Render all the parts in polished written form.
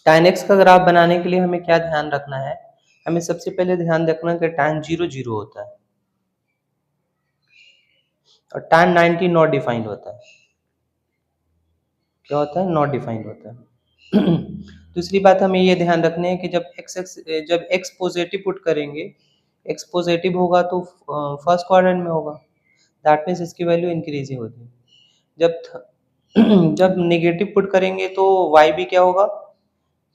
tan x का graph बनाने के लिए हमें क्या ध्यान रखना है? हमें सबसे पहले ध्यान रखना है कि tan 0 0 होता है और tan 90 नॉट डिफाइंड होता है। क्या होता है? नॉट डिफाइंड होता है। दूसरी बात हमें ये ध्यान रखनी है कि जब x पॉजिटिव पुट करेंगे, x पॉजिटिव होगा तो फर्स्ट क्वाड्रेंट में होगा, दैट मीन्स इसकी वैल्यू इंक्रीजिंग होती है। जब नेगेटिव पुट करेंगे तो y भी क्या होगा?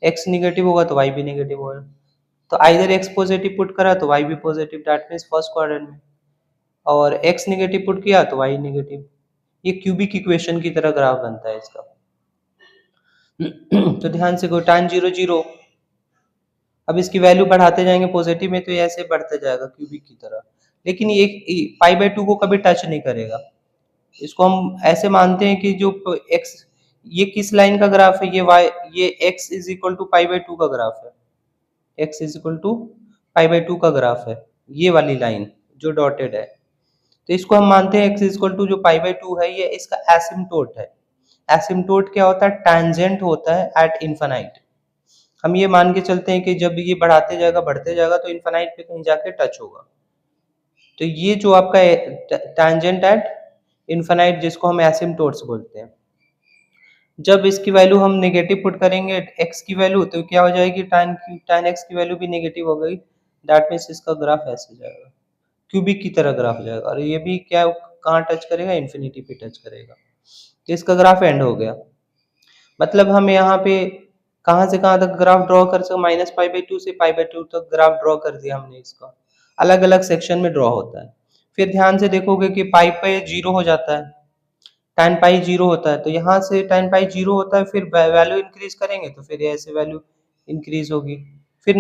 x नेगेटिव होगा तो y भी नेगेटिव होगा। तो आइदर x पॉजिटिव पुट करा तो y भी positive, that means first quadrant में, और x नेगेटिव पुट किया तो y नेगेटिव। ये क्यूबिक इक्वेशन की तरह ग्राफ बनता है इसका। तो ध्यान से को tan 0 0, अब इसकी वैल्यू बढ़ाते जाएंगे पॉजिटिव में तो ये ऐसे बढ़ते जाएगा क्यूबिक की तरह, लेकिन ये पाई बाय 2 को कभी टच नहीं करेगा। इसको हम ऐसे मानते हैं कि जो x, ये किस लाइन का ग्राफ है? ये x is equal to pi by 2 का ग्राफ है। x is equal to pi by 2 का ग्राफ है, ये वाली लाइन जो डॉटेड है। तो इसको हम मानते हैं x इज इक्वल टू जो पाई बाय 2 है, ये इसका एसिम्पटोट है। एसिम्पटोट क्या होता है? टैंजेंट होता है एट इन्फिनाइट। हम ये मान के चलते हैं कि जब ये बढ़ाते जाएगा बढ़ते जाएगा तो इन्फिनाइट पे कहीं जाके टच होगा। तो ये जो आपका टैंजेंट एट इन्फिनाइट, जिसको हम एसिम्पटोट्स बोलते हैं, जब इसकी वैल्यू हम नेगेटिव पुट करेंगे x की वैल्यू, तो क्या हो जाएगी? tan x की वैल्यू भी नेगेटिव हो गई, दैट मीन्स इसका ग्राफ ऐसे जाएगा, क्यूबिक की तरह ग्राफ जाएगा, और ये भी क्या कहाँ टच करेगा? इन्फिनिटी पे टच करेगा। तो इसका ग्राफ एंड हो गया। मतलब हम यहाँ पे कहाँ से कहाँ तक ग्राफ ड्रॉ कर सकते? माइनस पाई बाई 2 से पाई बाई 2 तक ग्राफ ड्रॉ कर दिया हमने। इसका अलग अलग सेक्शन में ड्रॉ होता है। फिर ध्यान से देखोगे कि पाई पे 0 हो जाता है, tan पाई 0 होता है, तो यहाँ से tan पाई 0 होता है, फिर वैल्यू इंक्रीज करेंगे तो फिर ऐसे वैल्यू इंक्रीज होगी, फिर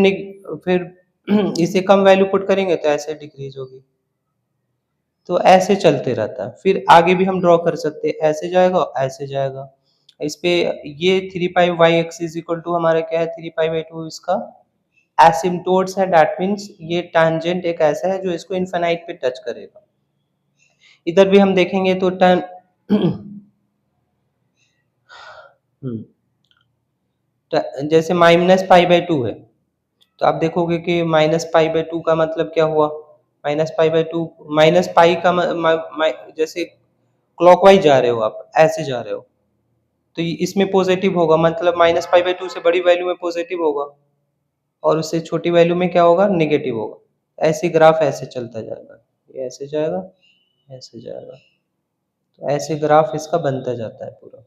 इसे कम वैल्यू पुट करेंगे तो ऐसे डिक्रीज होगी। तो ऐसे चलते रहता है। फिर आगे भी हम ड्रॉ कर सकते हैं, ऐसे जाएगा ऐसे जाएगा। इस पे ये 3 pi Y X is equal to हमारा क्या है? 3 पाई बाई 2 इसका एसिम्पटोट्स है, दैट मीन्स ये टैंजेंट एक ऐसा है जो इसको इन्फिनाइट पे टच करेगा। इधर भी हम देखेंगे तो tan जैसे माइनस पाई बाई 2 है, तो आप देखोगे कि माइनस पाई बाई 2 का मतलब क्या हुआ? Minus pi by 2, minus pi का जैसे क्लॉकवाइज जा रहे हो आप, ऐसे जा रहे हो, तो इसमें पॉजिटिव होगा, मतलब माइनस पाई बाई 2 से बड़ी वैल्यू में पॉजिटिव होगा, और उससे छोटी वैल्यू में क्या होगा? नेगेटिव होगा। ऐसे ग्राफ ऐसे चलता जाएगा, ये ऐसे जाएगा ऐसे जाएगा, तो ऐसे ग्राफ इसका बनता जाता है पूरा।